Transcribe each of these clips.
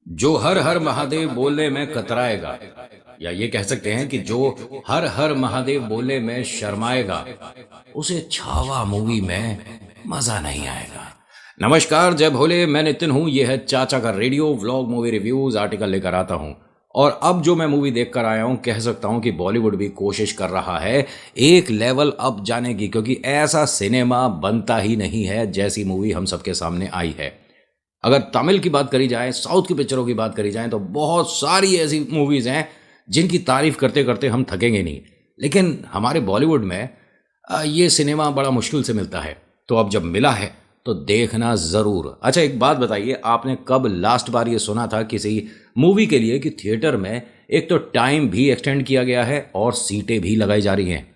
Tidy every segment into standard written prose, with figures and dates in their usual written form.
जो हर हर महादेव बोलने में कतराएगा, या ये कह सकते हैं कि जो हर हर महादेव बोलने में शर्माएगा, उसे छावा मूवी में मजा नहीं आएगा। नमस्कार, जय भोले। मैं नितिन हूं। यह है चाचा का radio vlog movie reviews article लेकर आता हूं। और अब जो मैं मूवी देख कर आया हूं, कह सकता हूं कि बॉलीवुड भी कोशिश कर रहा है एक लेवल अप जाने की, क्योंकि ऐसा सिनेमा बनता ही नहीं है जैसी मूवी हम सबके सामने आई है। अगर तमिल की बात करी जाए, साउथ की पिक्चरों की बात करी जाए, तो बहुत सारी ऐसी मूवीज़ हैं जिनकी तारीफ करते करते हम थकेंगे नहीं। लेकिन हमारे बॉलीवुड में ये सिनेमा बड़ा मुश्किल से मिलता है। तो अब जब मिला है तो देखना ज़रूर। अच्छा, एक बात बताइए, आपने कब लास्ट बार ये सुना था किसी मूवी के लिए कि थिएटर में एक तो टाइम भी एक्सटेंड किया गया है और सीटें भी लगाई जा रही हैं?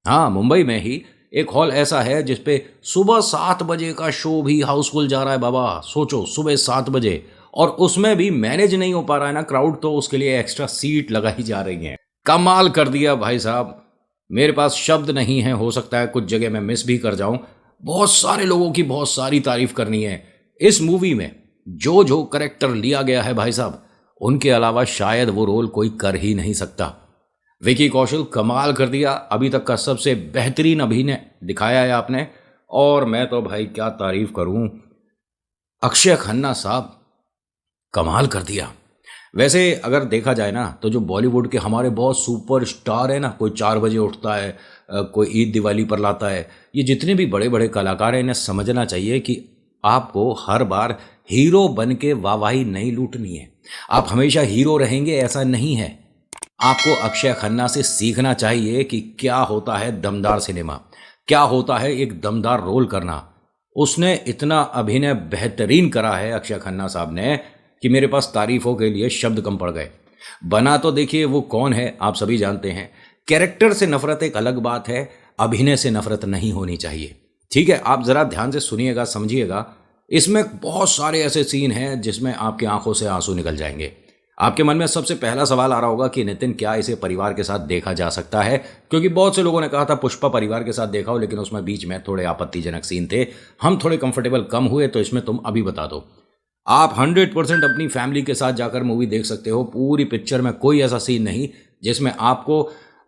हाँ, मुंबई में ही एक हॉल ऐसा है जिसपे सुबह 7 बजे का शो भी हाउसफुल जा रहा है। बाबा सोचो, सुबह 7 बजे, और उसमें भी मैनेज नहीं हो पा रहा है ना क्राउड, तो उसके लिए एक्स्ट्रा सीट लगाई जा रही हैं। कमाल कर दिया भाई साहब। मेरे पास शब्द नहीं है, हो सकता है कुछ जगह मैं मिस भी कर जाऊं। बहुत सारे लोगों की बहुत सारी तारीफ करनी है। इस मूवी में जो जो करेक्टर लिया गया है भाई साहब, उनके अलावा शायद वो रोल कोई कर ही नहीं सकता। विकी कौशल कमाल कर दिया। अभी तक का सबसे बेहतरीन अभिनय दिखाया है आपने। और मैं तो भाई क्या तारीफ करूं, अक्षय खन्ना साहब कमाल कर दिया। वैसे अगर देखा जाए ना, तो जो बॉलीवुड के हमारे बहुत सुपर स्टार है ना, कोई 4 बजे उठता है, कोई ईद दिवाली पर लाता है, ये जितने भी बड़े बड़े कलाकार हैं, इन्हें समझना चाहिए कि आपको हर बार हीरो बन के वाहवाही नहीं लूटनी है। आप हमेशा हीरो रहेंगे ऐसा नहीं है। आपको अक्षय खन्ना से सीखना चाहिए कि क्या होता है दमदार सिनेमा, क्या होता है एक दमदार रोल करना। उसने इतना अभिनय बेहतरीन करा है अक्षय खन्ना साहब ने कि मेरे पास तारीफों के लिए शब्द कम पड़ गए। बना तो देखिए वो कौन है, आप सभी जानते हैं। कैरेक्टर से नफरत एक अलग बात है, अभिनय से नफरत नहीं होनी चाहिए। ठीक है, आप जरा ध्यान से सुनिएगा, समझिएगा। इसमें बहुत सारे ऐसे सीन हैं जिसमें आपकी आंखों से आंसू निकल जाएंगे। आपके मन में सबसे पहला सवाल आ रहा होगा कि नितिन, क्या इसे परिवार के साथ देखा जा सकता है? क्योंकि बहुत से लोगों ने कहा था पुष्पा परिवार के साथ देखा हो, लेकिन उसमें बीच में थोड़े आपत्तिजनक सीन थे, हम थोड़े कंफर्टेबल कम हुए, तो इसमें तुम अभी बता दो। आप 100% अपनी फैमिली के साथ जाकर मूवी देख सकते हो। पूरी पिक्चर में कोई ऐसा सीन नहीं जिसमें आपको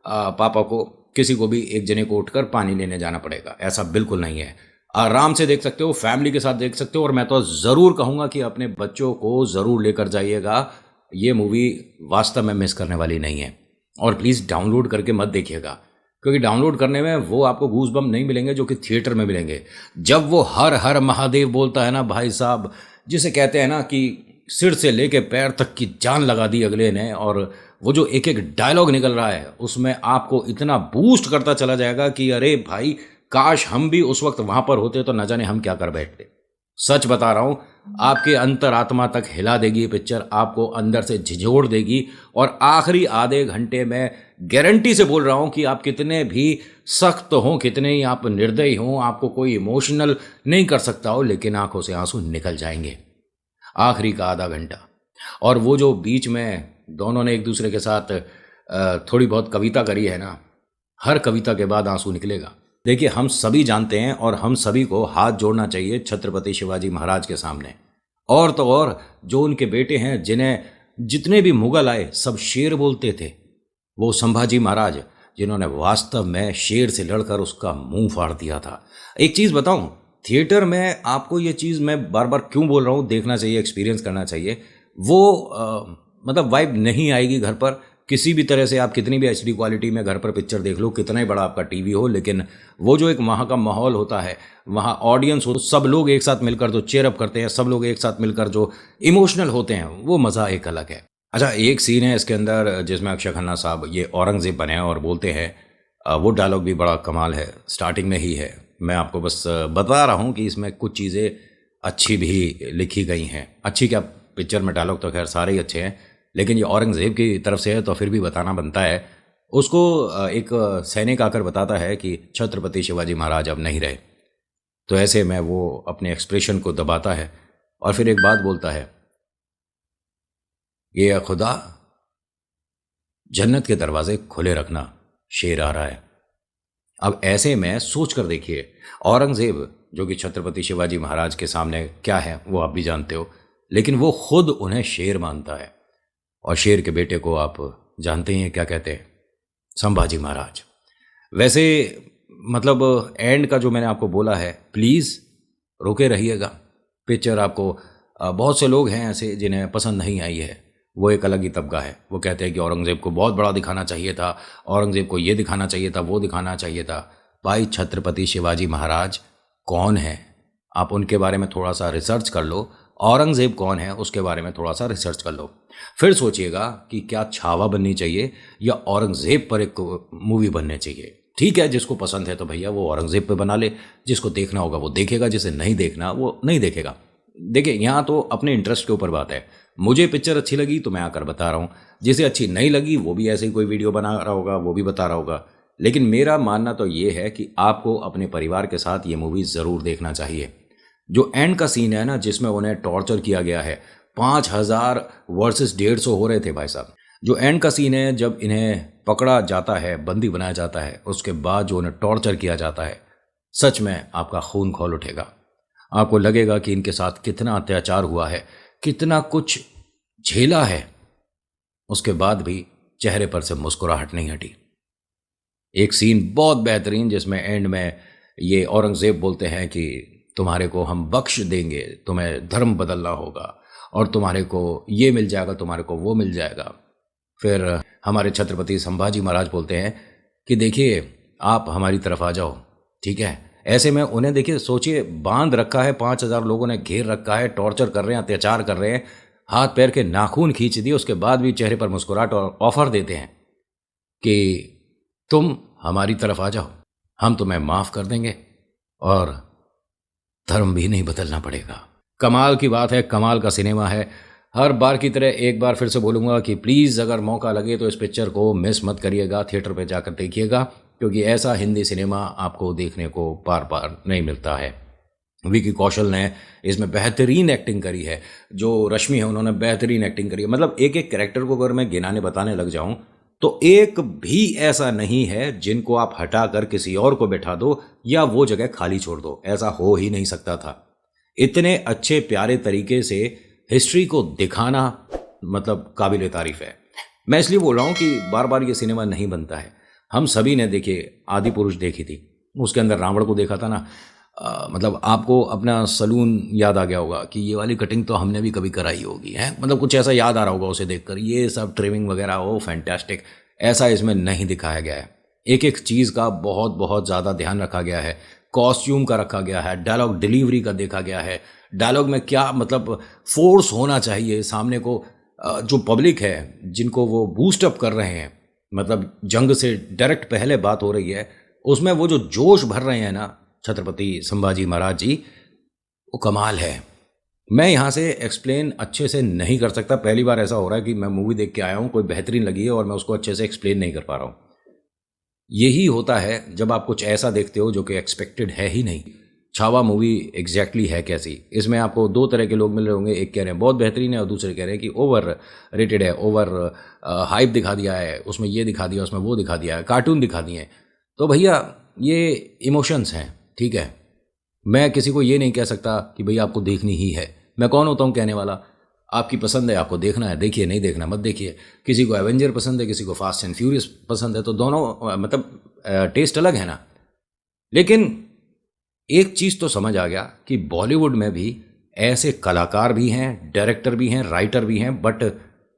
पापा को, किसी को भी, एक जने को उठकर पानी लेने जाना पड़ेगा। ऐसा बिल्कुल नहीं है। आराम से देख सकते हो, फैमिली के साथ देख सकते हो। और मैं तो ज़रूर कहूँगा कि अपने बच्चों को ज़रूर लेकर जाइएगा। ये मूवी वास्तव में मिस करने वाली नहीं है। और प्लीज़ डाउनलोड करके मत देखिएगा, क्योंकि डाउनलोड करने में वो आपको गूज बम नहीं मिलेंगे जो कि थिएटर में मिलेंगे। जब वो हर हर महादेव बोलता है ना भाई साहब, जिसे कहते हैं ना कि सिर से लेके पैर तक की जान लगा दी अगले ने, और वो जो एक एक डायलॉग निकल रहा है उसमें आपको इतना बूस्ट करता चला जाएगा कि अरे भाई, काश हम भी उस वक्त वहां पर होते तो न जाने हम क्या कर बैठते। सच बता रहा हूं, आपके अंतरात्मा तक हिला देगी ये पिक्चर, आपको अंदर से झिझोड़ देगी। और आखिरी आधे घंटे में गारंटी से बोल रहा हूं कि आप कितने भी सख्त हों, कितने ही आप निर्दयी हों, आपको कोई इमोशनल नहीं कर सकता हो, लेकिन आंखों से आंसू निकल जाएंगे आखिरी का आधा घंटा। और वो जो बीच में दोनों ने एक दूसरे के साथ थोड़ी बहुत कविता करी है ना, हर कविता के बाद आंसू निकलेगा। देखिए, हम सभी जानते हैं और हम सभी को हाथ जोड़ना चाहिए छत्रपति शिवाजी महाराज के सामने। और तो और जो उनके बेटे हैं, जिन्हें जितने भी मुगल आए सब शेर बोलते थे, वो संभाजी महाराज, जिन्होंने वास्तव में शेर से लड़कर उसका मुंह फाड़ दिया था। एक चीज़ बताऊं, थिएटर में आपको ये चीज़ मैं बार बार क्यों बोल रहा हूँ, देखना चाहिए, एक्सपीरियंस करना चाहिए। वो मतलब वाइब नहीं आएगी घर पर किसी भी तरह से। आप कितनी भी एचडी क्वालिटी में घर पर पिक्चर देख लो, कितना ही बड़ा आपका टीवी हो, लेकिन वो जो एक वहाँ का माहौल होता है, वहाँ ऑडियंस हो, सब लोग एक साथ मिलकर जो चेयर अप करते हैं, सब लोग एक साथ मिलकर जो इमोशनल होते हैं, वो मज़ा एक अलग है। अच्छा, एक सीन है इसके अंदर जिसमें अक्षय खन्ना साहब ये औरंगजेब बने हैं और बोलते हैं, वो डायलॉग भी बड़ा कमाल है, स्टार्टिंग में ही है। मैं आपको बस बता रहा हूँ कि इसमें कुछ चीज़ें अच्छी भी लिखी गई हैं। अच्छी क्या, पिक्चर में डायलॉग तो खैर सारे ही अच्छे हैं, लेकिन ये औरंगज़ेब की तरफ से है तो फिर भी बताना बनता है। उसको एक सैनिक आकर बताता है कि छत्रपति शिवाजी महाराज अब नहीं रहे। तो ऐसे में वो अपने एक्सप्रेशन को दबाता है और फिर एक बात बोलता है, ये खुदा, जन्नत के दरवाजे खुले रखना, शेर आ रहा है। अब ऐसे में सोच कर देखिए, औरंगज़ेब जो कि छत्रपति शिवाजी महाराज के सामने क्या है वो आप भी जानते हो, लेकिन वो खुद उन्हें शेर मानता है। और शेर के बेटे को आप जानते ही हैं क्या कहते हैं, संभाजी महाराज। वैसे मतलब एंड का जो मैंने आपको बोला है, प्लीज़ रुके रहिएगा। पिक्चर आपको बहुत से लोग हैं ऐसे जिन्हें पसंद नहीं आई है, वो एक अलग ही तबका है। वो कहते हैं कि औरंगज़ेब को बहुत बड़ा दिखाना चाहिए था, औरंगज़ेब को ये दिखाना चाहिए था, वो दिखाना चाहिए था। भाई छत्रपति शिवाजी महाराज कौन है, आप उनके बारे में थोड़ा सा रिसर्च कर लो। औरंगज़ेब कौन है उसके बारे में थोड़ा सा रिसर्च कर लो, फिर सोचिएगा कि क्या छावा बननी चाहिए या औरंगज़ेब पर एक मूवी बननी चाहिए। ठीक है, जिसको पसंद है तो भैया वो औरंगज़ेब पे बना ले, जिसको देखना होगा वो देखेगा, जिसे नहीं देखना वो नहीं देखेगा। देखिए, यहाँ तो अपने इंटरेस्ट के ऊपर बात है। मुझे पिक्चर अच्छी लगी तो मैं आकर बता रहा हूँ, जिसे अच्छी नहीं लगी वो भी ऐसे ही कोई वीडियो बना रहा होगा, वो भी बता रहा होगा। लेकिन मेरा मानना तो ये है कि आपको अपने परिवार के साथ ये मूवी ज़रूर देखना चाहिए। जो एंड का सीन है ना, जिसमें उन्हें टॉर्चर किया गया है, 5000 वर्सेस 150 हो रहे थे भाई साहब। जो एंड का सीन है, जब इन्हें पकड़ा जाता है, बंदी बनाया जाता है, उसके बाद जो उन्हें टॉर्चर किया जाता है, सच में आपका खून खौल उठेगा। आपको लगेगा कि इनके साथ कितना अत्याचार हुआ है, कितना कुछ झेला है, उसके बाद भी चेहरे पर से मुस्कुराहट नहीं हटी। एक सीन बहुत बेहतरीन, जिसमें एंड में ये औरंगज़ेब बोलते हैं कि तुम्हारे को हम बख्श देंगे, तुम्हें धर्म बदलना होगा और तुम्हारे को ये मिल जाएगा, तुम्हारे को वो मिल जाएगा। फिर हमारे छत्रपति संभाजी महाराज बोलते हैं कि देखिए आप हमारी तरफ आ जाओ, ठीक है। ऐसे में उन्हें देखिए, सोचिए, बांध रखा है, 5000 लोगों ने घेर रखा है, टॉर्चर कर रहे हैं, अत्याचार कर रहे हैं, हाथ पैर के नाखून खींच दिए, उसके बाद भी चेहरे पर मुस्कुराहट और ऑफर देते हैं कि तुम हमारी तरफ आ जाओ, हम तुम्हें माफ़ कर देंगे और धर्म भी नहीं बदलना पड़ेगा। कमाल की बात है, कमाल का सिनेमा है। हर बार की तरह एक बार फिर से बोलूँगा कि प्लीज़ अगर मौका लगे तो इस पिक्चर को मिस मत करिएगा, थिएटर पे जाकर देखिएगा, क्योंकि ऐसा हिंदी सिनेमा आपको देखने को बार बार नहीं मिलता है। विकी कौशल ने इसमें बेहतरीन एक्टिंग करी है, जो रश्मि है उन्होंने बेहतरीन एक्टिंग करी है। मतलब एक एक कैरेक्टर को अगर मैं गिनाने बताने लग जाऊं तो एक भी ऐसा नहीं है जिनको आप हटा कर किसी और को बैठा दो या वो जगह खाली छोड़ दो, ऐसा हो ही नहीं सकता था। इतने अच्छे प्यारे तरीके से हिस्ट्री को दिखाना मतलब काबिल तारीफ है। मैं इसलिए बोल रहा हूँ कि बार बार ये सिनेमा नहीं बनता है। हम सभी ने देखिए आदि पुरुष देखी थी, उसके अंदर रावण को देखा था ना, मतलब आपको अपना सलून याद आ गया होगा कि ये वाली कटिंग तो हमने भी कभी कराई होगी है, मतलब कुछ ऐसा याद आ रहा होगा उसे देखकर। ये सब ट्रिमिंग वगैरह हो फैंटास्टिक, ऐसा इसमें नहीं दिखाया गया है। एक एक चीज़ का बहुत बहुत ज़्यादा ध्यान रखा गया है, कॉस्ट्यूम का रखा गया है, डायलॉग डिलीवरी का देखा गया है, डायलॉग में क्या मतलब फोर्स होना चाहिए सामने को, जो पब्लिक है जिनको वो बूस्ट अप कर रहे हैं, मतलब जंग से डायरेक्ट पहले बात हो रही है, उसमें वो जो जोश भर रहे हैं ना छत्रपति संभाजी महाराज जी, वो कमाल है। मैं यहाँ से एक्सप्लेन अच्छे से नहीं कर सकता। पहली बार ऐसा हो रहा है कि मैं मूवी देख के आया हूँ, कोई बेहतरीन लगी है और मैं उसको अच्छे से एक्सप्लेन नहीं कर पा रहा हूँ। यही होता है जब आप कुछ ऐसा देखते हो जो कि एक्सपेक्टेड है ही नहीं। छावा मूवी एग्जैक्टली है कैसी, इसमें आपको दो तरह के लोग मिल रहे होंगे, एक कह रहे हैं बहुत बेहतरीन है और दूसरे कह रहे हैं कि ओवर रेटेड है, ओवर हाइप दिखा दिया है, उसमें ये दिखा दिया, उसमें वो दिखा दिया है, कार्टून दिखा दिए। तो भैया ये इमोशंस हैं, ठीक है। मैं किसी को ये नहीं कह सकता कि भैया आपको देखनी ही है, मैं कौन होता हूँ कहने वाला। आपकी पसंद है, आपको देखना है देखिए, नहीं देखना मत देखिए। किसी को एवेंजर पसंद है, किसी को फास्ट एंड फ्यूरियस पसंद है, तो दोनों मतलब टेस्ट अलग है ना। लेकिन एक चीज़ तो समझ आ गया कि बॉलीवुड में भी ऐसे कलाकार भी हैं, डायरेक्टर भी हैं, राइटर भी हैं, बट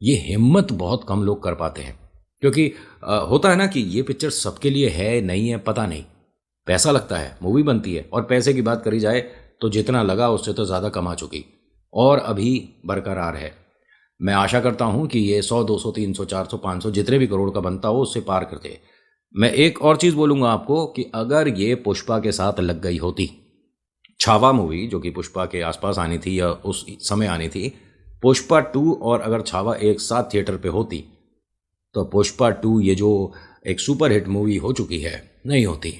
ये हिम्मत बहुत कम लोग कर पाते हैं। क्योंकि होता है ना कि ये पिक्चर सबके लिए है नहीं है पता नहीं, पैसा लगता है, मूवी बनती है, और पैसे की बात करी जाए तो जितना लगा उससे तो ज़्यादा कमा चुकी और अभी बरकरार है। मैं आशा करता हूँ कि ये 100, 200, 300, 400, 500 जितने भी करोड़ का बनता हो उससे पार कर दे। मैं एक और चीज़ बोलूँगा आपको कि अगर ये पुष्पा के साथ लग गई होती, छावा मूवी जो कि पुष्पा के आसपास आनी थी या उस समय आनी थी, पुष्पा 2 और अगर छावा एक साथ थिएटर पे होती तो पुष्पा 2 ये जो एक सुपर हिट मूवी हो चुकी है नहीं होती।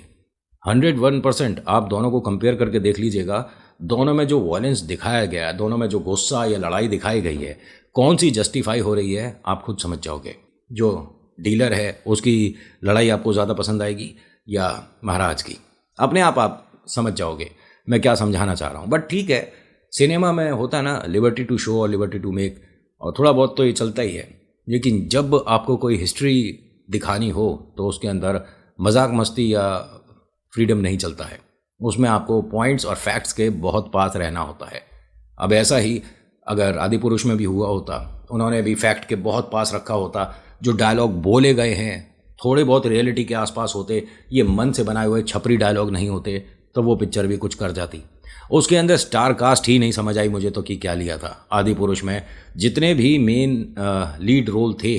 101% आप दोनों को कंपेयर करके देख लीजिएगा, दोनों में जो वॉयलेंस दिखाया गया है, दोनों में जो गुस्सा या लड़ाई दिखाई गई है, कौन सी जस्टिफाई हो रही है आप खुद समझ जाओगे। जो डीलर है उसकी लड़ाई आपको ज़्यादा पसंद आएगी या महाराज की, अपने आप समझ जाओगे मैं क्या समझाना चाह रहा हूँ। बट ठीक है, सिनेमा में होता है ना लिबर्टी टू शो और लिबर्टी टू मेक, और थोड़ा बहुत तो ये चलता ही है, लेकिन जब आपको कोई हिस्ट्री दिखानी हो तो उसके अंदर मजाक मस्ती या फ्रीडम नहीं चलता है, उसमें आपको पॉइंट्स और फैक्ट्स के बहुत पास रहना होता है। अब ऐसा ही अगर आदिपुरुष में भी हुआ होता, उन्होंने भी फैक्ट के बहुत पास रखा होता, जो डायलॉग बोले गए हैं थोड़े बहुत रियलिटी के आसपास होते, ये मन से बनाए हुए छपरी डायलॉग नहीं होते, तो वो पिक्चर भी कुछ कर जाती। उसके अंदर स्टार कास्ट ही नहीं समझ आई मुझे तो कि क्या लिया था। आदिपुरुष में जितने भी मेन लीड रोल थे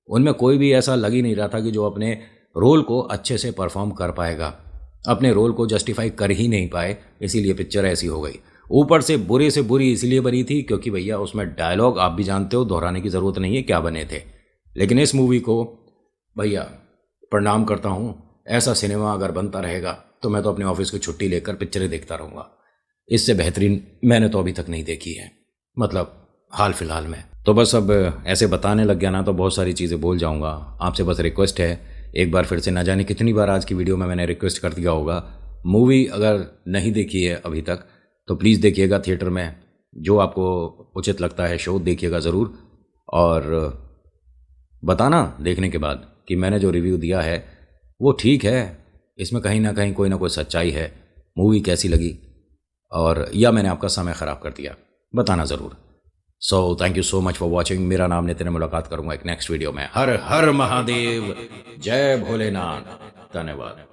उनमें कोई भी ऐसा लग ही नहीं रहा था कि जो अपने रोल को अच्छे से परफॉर्म कर पाएगा, अपने रोल को जस्टिफाई कर ही नहीं पाए, इसीलिए पिक्चर ऐसी हो गई। ऊपर से बुरी इसलिए बनी थी क्योंकि भैया उसमें डायलॉग आप भी जानते हो, दोहराने की ज़रूरत नहीं है क्या बने थे। लेकिन इस मूवी को भैया प्रणाम करता हूँ, ऐसा सिनेमा अगर बनता रहेगा तो मैं तो अपने ऑफिस की छुट्टी लेकर पिक्चरें देखता रहूँगा। इससे बेहतरीन मैंने तो अभी तक नहीं देखी है, मतलब हाल फिलहाल में। तो बस अब ऐसे बताने लग गया ना तो बहुत सारी चीज़ें बोल जाऊँगा। आपसे बस रिक्वेस्ट है, एक बार फिर से, ना जाने कितनी बार आज की वीडियो में मैंने रिक्वेस्ट कर दिया होगा, मूवी अगर नहीं देखी है अभी तक तो प्लीज़ देखिएगा थिएटर में, जो आपको उचित लगता है शो देखिएगा ज़रूर, और बताना देखने के बाद कि मैंने जो रिव्यू दिया है वो ठीक है, इसमें कहीं ना कहीं कोई ना कोई सच्चाई है, मूवी कैसी लगी, और या मैंने आपका समय ख़राब कर दिया, बताना ज़रूर। So thank you so much for watching. मेरा नाम नितिन, मुलाकात करूँगा एक नेक्स्ट वीडियो में। हर हर महादेव, जय भोलेनाथ, धन्यवाद।